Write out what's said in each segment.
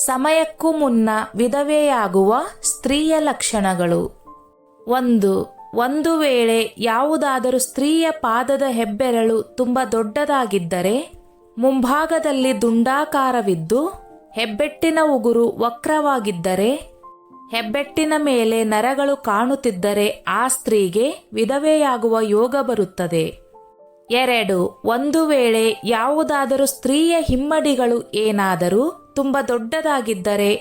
ಸಮಯಕ್ಕೂ ಮುನ್ನ ವಿಧವೆಯಾಗುವ ಸ್ತ್ರೀಯ ಲಕ್ಷಣಗಳು. ಒಂದು ವೇಳೆ ಯಾವುದಾದರೂ ಸ್ತ್ರೀಯ ಪಾದದ ಹೆಬ್ಬೆರಳು ತುಂಬ ದೊಡ್ಡದಾಗಿದ್ದರೆ, ಮುಂಭಾಗದಲ್ಲಿ ದುಂಡಾಕಾರವಿದ್ದು ಹೆಬ್ಬೆಟ್ಟಿನ ಉಗುರು ವಕ್ರವಾಗಿದ್ದರೆ, ಹೆಬ್ಬೆಟ್ಟಿನ ಮೇಲೆ ನರಗಳು ಕಾಣುತ್ತಿದ್ದರೆ ಆ ಸ್ತ್ರೀಗೆ ವಿಧವೆಯಾಗುವ ಯೋಗ ಬರುತ್ತದೆ. 2. ಒಂದು ವೇಳೆ ಯಾವುದಾದರೂ ಸ್ತ್ರೀಯ ಹಿಮ್ಮಡಿಗಳು ಏನಾದರೂ ತುಂಬ ದೊಡ್ಡದಾಗಿದ್ದರೆ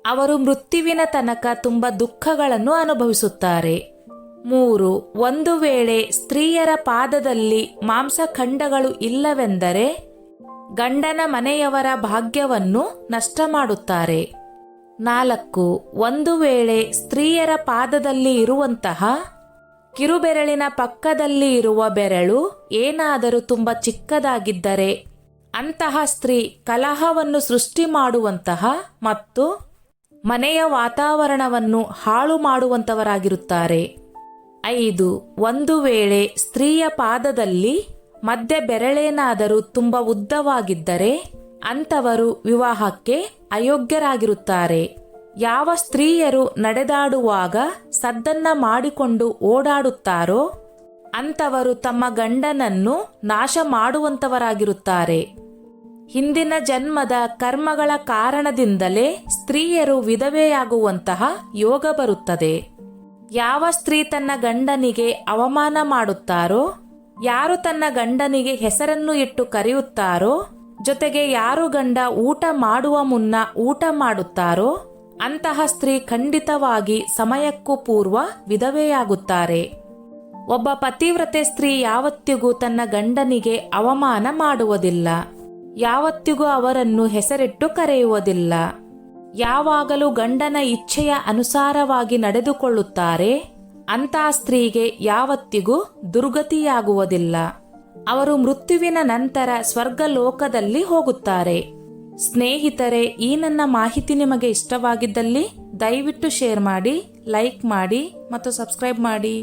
ಅವರು ಮೃತ್ಯುವಿನ ತನಕ ತುಂಬ ದುಃಖಗಳನ್ನು ಅನುಭವಿಸುತ್ತಾರೆ. 3. ಒಂದು ವೇಳೆ ಸ್ತ್ರೀಯರ ಪಾದದಲ್ಲಿ ಮಾಂಸಖಂಡಗಳು ಇಲ್ಲವೆಂದರೆ ಗಂಡನ ಮನೆಯವರ ಭಾಗ್ಯವನ್ನು ನಷ್ಟ ಮಾಡುತ್ತಾರೆ. 4. ಒಂದು ವೇಳೆ ಸ್ತ್ರೀಯರ ಪಾದದಲ್ಲಿ ಇರುವಂತಹ ಕಿರುಬೆರಳಿನ ಪಕ್ಕದಲ್ಲಿ ಇರುವ ಬೆರಳು ಏನಾದರೂ ತುಂಬ ಚಿಕ್ಕದಾಗಿದ್ದರೆ ಅಂತಹ ಸ್ತ್ರೀ ಕಲಹವನ್ನು ಸೃಷ್ಟಿ ಮಾಡುವಂತಹ ಮತ್ತು ಮನೆಯ ವಾತಾವರಣವನ್ನು ಹಾಳು ಮಾಡುವಂತವರಾಗಿರುತ್ತಾರೆ. 5. ಒಂದು ವೇಳೆ ಸ್ತ್ರೀಯ ಪಾದದಲ್ಲಿ ಮಧ್ಯ ಬೆರಳೇನಾದರೂ ತುಂಬ ಉದ್ದವಾಗಿದ್ದರೆ ಅಂಥವರು ವಿವಾಹಕ್ಕೆ ಅಯೋಗ್ಯರಾಗಿರುತ್ತಾರೆ. ಯಾವ ಸ್ತ್ರೀಯರು ನಡೆದಾಡುವಾಗ ಸದ್ದನ್ನ ಮಾಡಿಕೊಂಡು ಓಡಾಡುತ್ತಾರೋ ಅಂಥವರು ತಮ್ಮ ಗಂಡನನ್ನು ನಾಶ ಮಾಡುವಂತವರಾಗಿರುತ್ತಾರೆ. ಹಿಂದಿನ ಜನ್ಮದ ಕರ್ಮಗಳ ಕಾರಣದಿಂದಲೇ ಸ್ತ್ರೀಯರು ವಿಧವೆಯಾಗುವಂತಹ ಯೋಗ ಬರುತ್ತದೆ. ಯಾವ ಸ್ತ್ರೀ ತನ್ನ ಗಂಡನಿಗೆ ಅವಮಾನ ಮಾಡುತ್ತಾರೋ, ಯಾರು ತನ್ನ ಗಂಡನಿಗೆ ಹೆಸರನ್ನು ಇಟ್ಟು ಕರೆಯುತ್ತಾರೋ, ಜೊತೆಗೆ ಯಾರು ಗಂಡ ಊಟ ಮಾಡುವ ಮುನ್ನ ಊಟ ಮಾಡುತ್ತಾರೋ ಅಂತಹ ಸ್ತ್ರೀ ಖಂಡಿತವಾಗಿ ಸಮಯಕ್ಕೂ ಪೂರ್ವ ವಿಧವೆಯಾಗುತ್ತಾರೆ. ಒಬ್ಬ ಪತಿವ್ರತೆ ಸ್ತ್ರೀ ಯಾವತ್ತಿಗೂ ತನ್ನ ಗಂಡನಿಗೆ ಅವಮಾನ ಮಾಡುವುದಿಲ್ಲ, ಯಾವತ್ತಿಗೂ ಅವರನ್ನು ಹೆಸರಿಟ್ಟು ಕರೆಯುವುದಿಲ್ಲ. ಯಾವಾಗಲೂ ಗಂಡನ ಇಚ್ಛೆಯ ಅನುಸಾರವಾಗಿ ನಡೆದುಕೊಳ್ಳುತ್ತಾರೆ ಅಂತಹ ಸ್ತ್ರೀಗೆ ಯಾವತ್ತಿಗೂ ದುರ್ಗತಿಯಾಗುವುದಿಲ್ಲ. ಅವರು ಮೃತ್ಯುವಿನ ನಂತರ ಸ್ವರ್ಗಲೋಕದಲ್ಲಿ ಹೋಗುತ್ತಾರೆ. ಸ್ನೇಹಿತರೆ, ಈ ನನ್ನ ಮಾಹಿತಿ ನಿಮಗೆ ಇಷ್ಟವಾಗಿದ್ದಲ್ಲಿ ದಯವಿಟ್ಟು ಶೇರ್ ಮಾಡಿ, ಲೈಕ್ ಮಾಡಿ ಮತ್ತು ಸಬ್ಸ್ಕ್ರೈಬ್ ಮಾಡಿ.